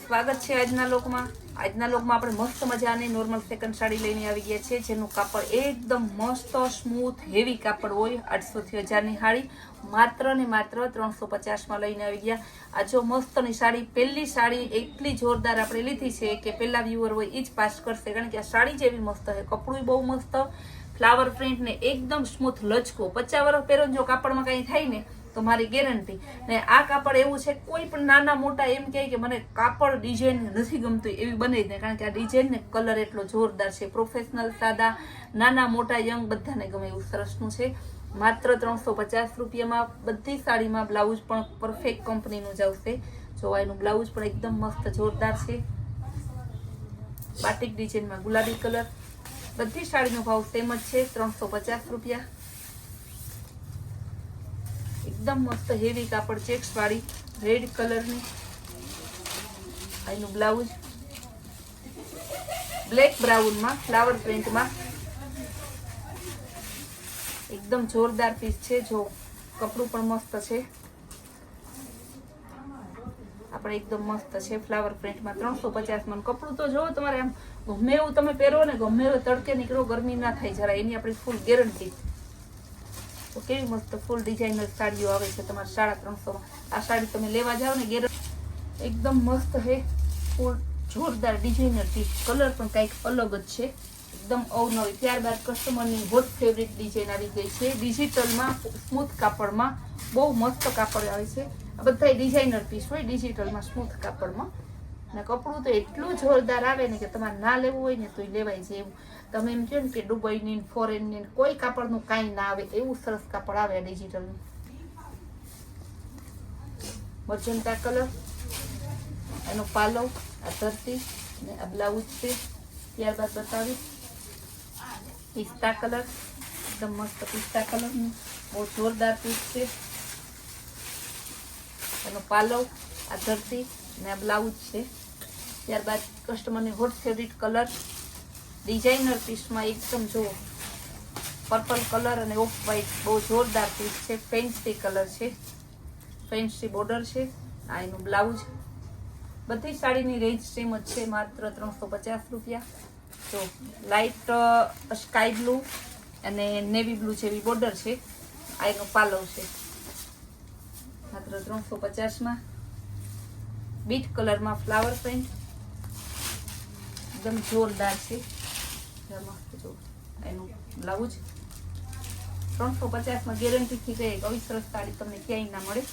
સ્વાગત છે આજના લોકમાં આપણે મસ્ત મજાની નોર્મલ સેકન્ડ સાડી લઈને આવી ગયા છે, જેનું કાપડ એકદમ મસ્ત સ્મૂથ હેવી કાપડ હોય। 800 થી 1000 ની સાડી માત્ર ને માત્ર 350 માં લઈને આવી ગયા। આ જો મસ્તની સાડી, પહેલી સાડી એટલી જોરદાર આપણે લીધી છે કે પહેલા વ્યુઅર હોય એ જ પાસ કરશે, કારણ કે આ સાડી જેવી મસ્ત છે, કપડું બહુ મસ્ત, ફ્લાવર પ્રિન્ટ ને એકદમ સ્મૂથ લચકો। 50 વર્ષ પહેરો જો કાપડમાં કઈ થાય ને તો મારી ગેરંટી ને આ કાપડ એવું છે કોઈ પણ નાના મોટા એમ કહે કે મને કાપડ ડિઝાઇન નથી ગમતું એવી બને જ નહીં, કારણ કે આ ડિઝાઇન ને કલર એટલો જોરદાર છે। પ્રોફેશનલ સાદા નાના મોટા યંગ બધાને ગમે એવું સરસનું છે। માત્ર 350 રૂપિયામાં બધી સાડીમાં બ્લાઉઝ પણ પરફેક્ટ કંપનીનું જ આવશે। જો એનું બ્લાઉઝ પણ એકદમ મસ્ત જોરદાર છે, બાટિક ડિઝાઇનમાં ગુલાબી કલર। બધી સાડીનો ભાવ સેમ જ છે, 350 રૂપિયા। एकदम मस्त हेवी कापड़ चेक्स वाली रेड कलर ની આનું બ્લાઉઝ બ્લેક બ્રાઉન માં ફ્લાવર પ્રિન્ટ માં एकदम જોરદાર પીસ છે। જો કપડું પણ મસ્ત છે, આપણે एकदम મસ્ત છે ફ્લાવર પ્રિન્ટ માં 350 માં। કપડું તો જો તમારે આમ ગમે એવું તમે પહેરો ને, ગમે એવું તડકે નીકળો ગરમી ના થાય જરા, એની આપણી ફૂલ ગેરંટી। તો કેવી મસ્ત ફૂલ ડિઝાઇનર સાડીઓ આવે છે તમારે 350 માં। આ સાડી તમે લેવા જાવ ને એકદમ મસ્ત છે, ફૂલ જોરદાર ડિઝાઇનર પીસ, કલર પણ કંઈક અલગ જ છે, એકદમ અવનવી। ત્યારબાદ કસ્ટમરની હોટ ફેવરિટ ડિઝાઇન આવી ગઈ છે ડિજિટલમાં, સ્મૂથ કાપડમાં, બહુ મસ્ત કાપડ આવે છે। આ બધા ડિઝાઇનર પીસ હોય ડિજિટલમાં સ્મૂથ કાપડમાં, ને કપડું તો એટલું જોરદાર આવે ને કે તમારે ના લેવું હોય ને તો લેવાય છે એવું। તમે એમ કહો ને કે દુબઈની ફોરેનની કોઈ કાપડનું કાંઈ ના આવે એવું સરસ કાપડ આવે ડિજિટલનું। મજંટા કલર એનો પાલવ, આ ધરતી ને આ બ્લાઉઝ છે। ત્યારબાદ બતાવી પિસ્તા કલર, એકદમ મસ્ત પિસ્તા કલરનું બહુ જોરદાર પીસ છે। એનો પાલવ, આ ધરતી ને આ બ્લાઉઝ છે। ત્યારબાદ કસ્ટમરની હોટ ફેવરિટ કલર ડિઝાઇનર પીસમાં એકદમ જો પર્પલ કલર અને ઓફ વ્હાઈટ, બહુ જોરદાર પીસ છે। ફેન્સી કલર છે, ફેન્સી બોર્ડર છે। આ એનું બ્લાઉઝ। બધી સાડીની રેન્જ સેમ જ છે, માત્ર 350 રૂપિયા। તો લાઇટ સ્કાય બ્લુ અને નેવી બ્લુ જેવી બોર્ડર છે, આ એનો પાલવ છે, માત્ર 350 માં। બીટ કલરમાં ફ્લાવર પ્રિન્ટ एकदम जोरदार છે, જો એનું બ્લાઉઝ 350 માં ગેરંટી થી કહે કે આવી સરસ સાડી તમને ક્યાંય ના મળે।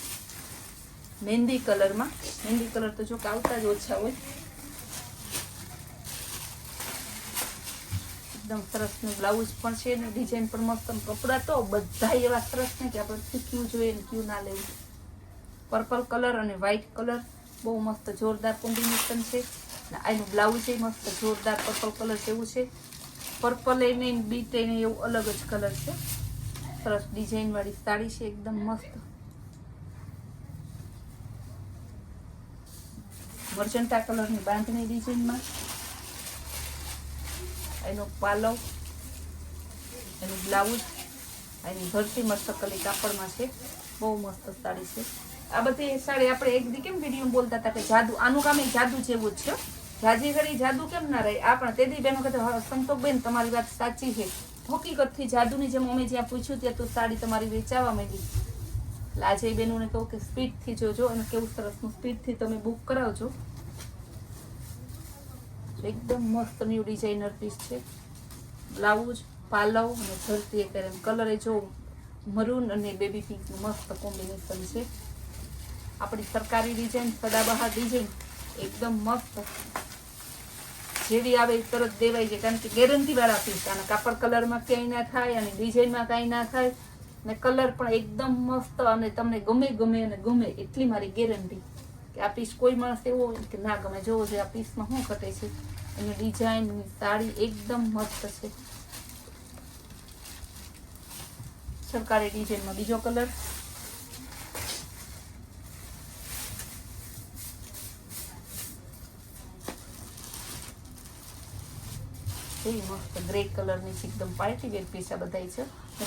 મહેંદી કલરમાં, મહેંદી કલર તો જો કે આવતા જ ઓછા હોય, એકદમ સરસનું બ્લાઉઝ પણ છે ને ડિઝાઇન પણ મસ્ત। કપડા તો બધા એવા સરસ ને કે આપણે ક્યુ જોઈએ ને ક્યુ ના લેવું। પર્પલ કલર અને વ્હાઈટ કલર બહુ મસ્ત જોરદાર કોમ્બિનેશન છે। આનું બ્લાઉઝ એ મસ્ત જોરદાર પર્પલ કલર જેવું છે, પર્પલ એને બીટ એને એવું અલગ જ કલર છે। સરસ ડિઝાઇન વાળી સાડી છે, એકદમ મસ્ત। મર્જન્ટા કલરની બાંધણી ડિઝાઇનમાં, એનો પાલવ, એનું બ્લાઉઝ, એની ભરતી મસ્તકલી કાપડમાં છે, બહુ મસ્ત સાડી છે। આ બધી સાડી આપણે એક દી કેમ વિડીયો બોલતા હતા કે જાદુ, આનું કામ એક જાદુ જેવું જ છે। જાજી ઘડી જાદુ કેમ ના રહે? આ પણ તેદી બેનો કહેતા સંતોષબેન તમારી વાત સાચી છે, હકીકતથી જાદુની જેમ અમે જ્યાં પૂછ્યું ત્યાં તો સાડી તમારી વેચાવા માંડી। આજે બેનોને કહું કે સ્પીડથી જોજો અને કેવું સરસનું સ્પીડથી તમે બુક કરાવજો। એકદમ મસ્ત ન્યૂ ડિઝાઇનર પીસ છે, બ્લાઉઝ, પાલવ અને ધરતી એક કલર એ જો મરૂન અને બેબી પિંકનું મસ્ત કોમ્બિનેશન છે। આપણી સરકારી ડિઝાઇન, સદાબહાર ડિઝાઇન, એકદમ મસ્ત, જેવી આવે તરત દેવાય છે, કારણ કે ગેરંટી વાળા પીસ। આના કાપડ કલરમાં ક્યાંય ના થાય અને ડિઝાઇનમાં કાંઈ ના થાય ને કલર પણ એકદમ મસ્ત, અને તમને ગમે ગમે અને ગમે એટલી મારી ગેરંટી કે આ પીસ કોઈ માણસ એવો હોય કે ના ગમે। જોવો જોઈએ આ પીસમાં શું ઘટે છે, એની ડિઝાઇન, સાડી એકદમ મસ્ત છે। સરકારી ડિઝાઇનમાં બીજો કલર, મસ્ત ગ્રે કલરની એકદમ પાર્ટી વેર પીસ આ બધા છે।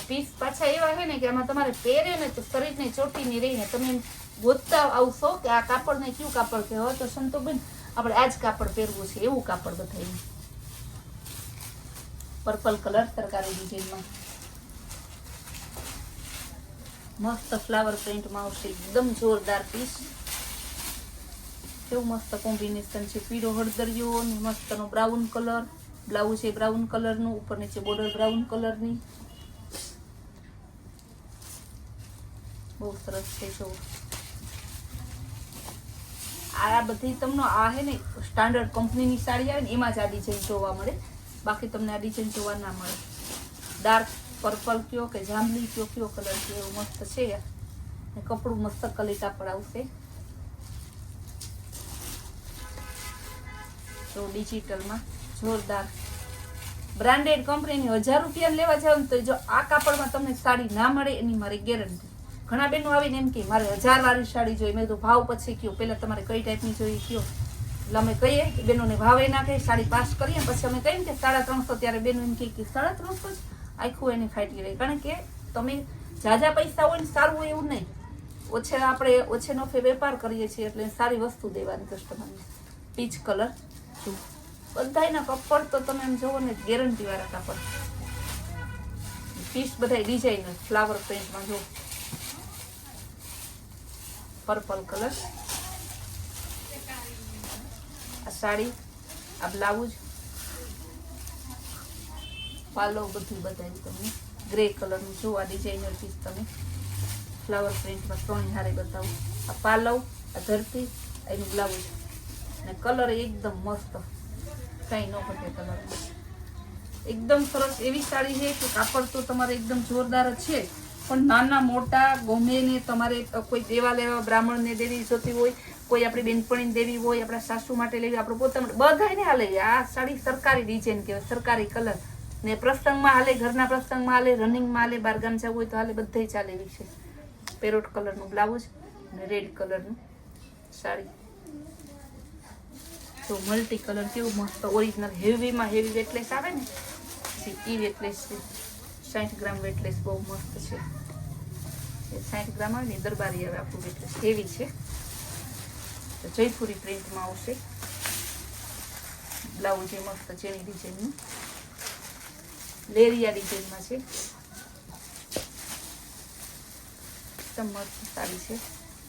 પીસ પાછા એવા છે ને કે આમાં તમારે પહેરે ને તો શરીરને ચોટી નહીં રહીને તમે ગોતતા આવશો કે આ કાપડને કયું કાપડ કહેવાય। તો સંતોબેન આપણે આ જ કાપડ પહેરવું છે એવું કાપડ બતાવ્યું. પર્પલ કલર તરકારી ડિઝાઇનમાં મસ્ત ફ્લાવર પ્રિન્ટમાં આવશે. એકદમ જોરદાર પીસ. કેવું મસ્ત કોમ્બિનેશન છે. પીળો હળદરિયો અને મસ્તનો બ્રાઉન કલર. બ્લાઉઝ છે બ્રાઉન કલરનું, ઉપર નીચે બોર્ડર બ્રાઉન કલરની. બહુ સરસ છે. જો આ બધી તમને આ હે ને સ્ટાન્ડર્ડ કંપનીની સાડી આવે ને એમાં જ આ ડિઝાઇન જોવા મળે, બાકી તમને આ ડિઝાઇન જોવા ના મળે. ડાર્ક પર્પલ કયો કે જાંબલી કયો કલર કયો એવું મસ્ત છે. ને કપડું મસ્ત કલી કાપડ આવશે. તો ડિજિટલમાં જોરદાર બ્રાન્ડેડ કંપનીની 1000 રૂપિયા લેવા જાવ ને તો જો આ કાપડમાં તમને સાડી ના મળે એની મારી ગેરંટી. ઘણા બહેનો આવીને એમ કે મારે 1000 વાળી સાડી જોઈએ. મેં તો ભાવ પછી કયો, પહેલા તમારે કઈ ટાઈપની જોઈએ કયો. એટલે અમે કહીએ કે બહેનોને ભાવે ના કહે, સાડી પાસ કરીએ પછી અમે કહીએ કે 350. ત્યારે બહેનો એમ કહે કે 350 જ આખું એને ફાટી રહે. કારણ કે તમે ઝાઝા પૈસા હોય ને સારું હોય એવું નહીં. આપણે ઓછે નફે વેપાર કરીએ છીએ એટલે સારી વસ્તુ દેવાની કસ્ટમરને. પીચ કલર બધાયના કપડ તો તમે એમ જોવો ને ગેરંટી વાળા કાપડ. પીસ બધા ડિઝાઇનર ફ્લાવર પ્રિન્ટમાં જો પર્પલ કલર. આ સાડી, આ બ્લાઉઝ, પાલો બધું બતાવ્યું તમને. ગ્રે કલરનું જો આ ડિઝાઇનર પીસ તમે ફ્લાવર પ્રિન્ટમાં 3 હારે બતાવું. આ પાલવ, આ ધરતી, એનું બ્લાઉઝ અને કલર એકદમ મસ્ત, કઈ ન ઘટે કલર. એકદમ સરસ એવી સાડી છે કે કાપડ તો તમારે એકદમ જોરદાર જ છે. પણ નાના મોટા ગમે ને તમારે કોઈ દેવા લેવા બ્રાહ્મણને દેવી જોતી હોય, કોઈ આપણી બેનપણીને દેવી હોય, આપણા સાસુ માટે લેવી, આપણે પોતા માટે બધાને હાલે. આ સાડી સરકારી ડિઝાઇન કહેવાય, સરકારી કલર ને પ્રસંગમાં હાલે, ઘરના પ્રસંગમાં હાલે, રનિંગમાં હાલે, બહારગામ જવું હોય તો હાલે, બધે ચાલે એવી છે. પેરોટ કલરનું બ્લાઉઝ અને રેડ કલરનું સાડી. તો મલ્ટી કલર કેવું મસ્ત ઓરિજિનલ હેવીમાં હેવી વેટલેસ આવે ને એ વેટલેસ છે. 60 ગ્રામ વેટલેસ બહુ મસ્ત છે. 60 ગ્રામ આવે ને દરબારી આવે આપણું વેટલેસ હેવી છે. તો જયપુરી પ્રિન્ટમાં આવશે. બ્લાઉઝ એ મસ્ત ચેની ડિઝાઇનનું લેરિયા ડિઝાઇનમાં છે. એકદમ મસ્ત સાડી છે.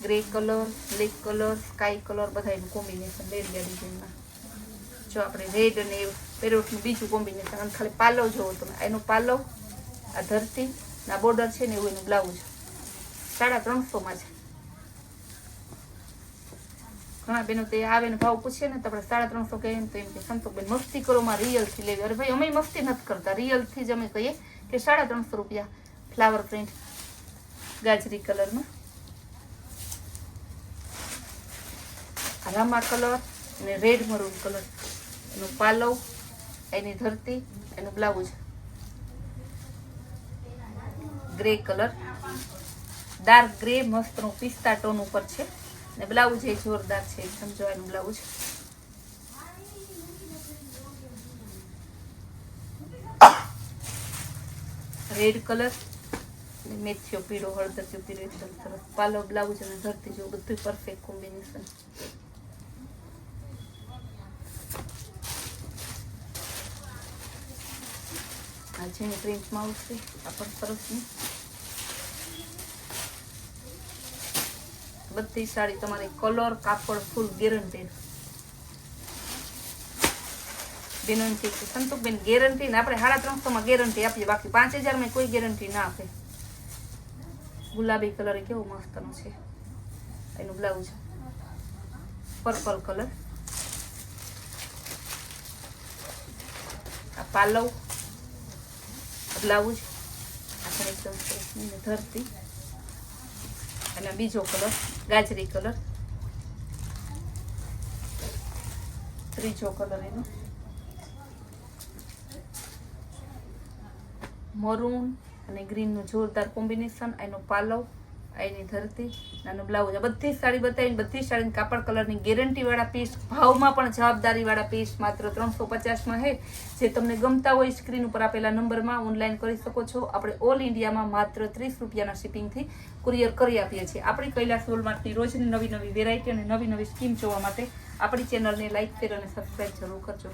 Grey colour, black colour, sky colour બધાનું કોમ્બિનેશન લેરિયા ડિઝાઇનમાં. જો આપણે રેડ અને પેરોટનું બીજું કોમ્બિનેશન. અને ખાલી પાલવ જોવો તમે, એનું પાલવ, આ ધરતી ના બોર્ડર છે ને એવું એનું બ્લાઉઝ 350માં છે. ઘણા બેનો તે આવે ને ભાવ પૂછે ને તો આપણે 350 કહીએ ને તો એમ કે સંતોષબેન મસ્તી કરો, માં રિયલથી લેવી. અરે ભાઈ અમે મસ્તી નથી કરતા, રિયલથી જ અમે કહીએ કે 350 રૂપિયા. ફ્લાવર પ્રિન્ટ ગાજરી કલરમાં, રામા કલર અને રેડ મરૂન કલર, એનું પાલવ, એની ધરતી, એનું blouse grey colour, dark grey મસ્તનું પિસ્તા ટોન ઉપર છે ને બ્લાઉઝ એ જોરદાર છે એકદમ. જો એનું બ્લાઉઝ રેડ કલર, મેથીઓ પીળો, હળદર પીળો, એકદમ સરસ. પાલો, બ્લાઉઝ અને ધરતી જો બધું પરફેક્ટ કોમ્બિનેશન. આ જેની પ્રિન્ટમાં આવશે આ પણ સરસની. બધી સાડી તમારી કલર કાપડ ફૂલ ગેરંટી. બેનો એમ કે સંતોષબેન ગેરંટી ને આપણે 350માં ગેરંટી આપીએ, બાકી 5000માં કોઈ ગેરંટી ના આપે. ગુલાબી કલર કેવો મસ્તનો છે. એનું બ્લાઉઝ પર્પલ કલર, આ પાલવ, બ્લાઉઝ આપણે એકદમ સરસ ધરતી, અને બીજો કલર ગાજરી કલર, ત્રીજો કલર એનો મરૂન અને ગ્રીનનું જોરદાર કોમ્બિનેશન. એનો પાલવ, એની ધરતી, નાનું બ્લાઉઝ. બધી સાડી બતાવીને બધી સાડીની કાપડ કલરની ગેરંટી વાળા પીસ, ભાવમાં પણ જવાબદારી વાળા પીસ માત્ર 350માં છે. જે તમને ગમતા હોય સ્ક્રીન ઉપર આપેલા નંબરમાં ઓનલાઈન કરી શકો છો. આપણે ઓલ ઇન્ડિયામાં માત્ર 30 રૂપિયાના શિપિંગથી કુરિયર કરી આપીએ છીએ. આપણી કૈલાસ વોલમાર્ટની રોજની નવી નવી વેરાયટી અને નવી નવી સ્કીમ જોવા માટે આપણી ચેનલને લાઈક શેર અને સબસ્ક્રાઈબ જરૂર કરજો.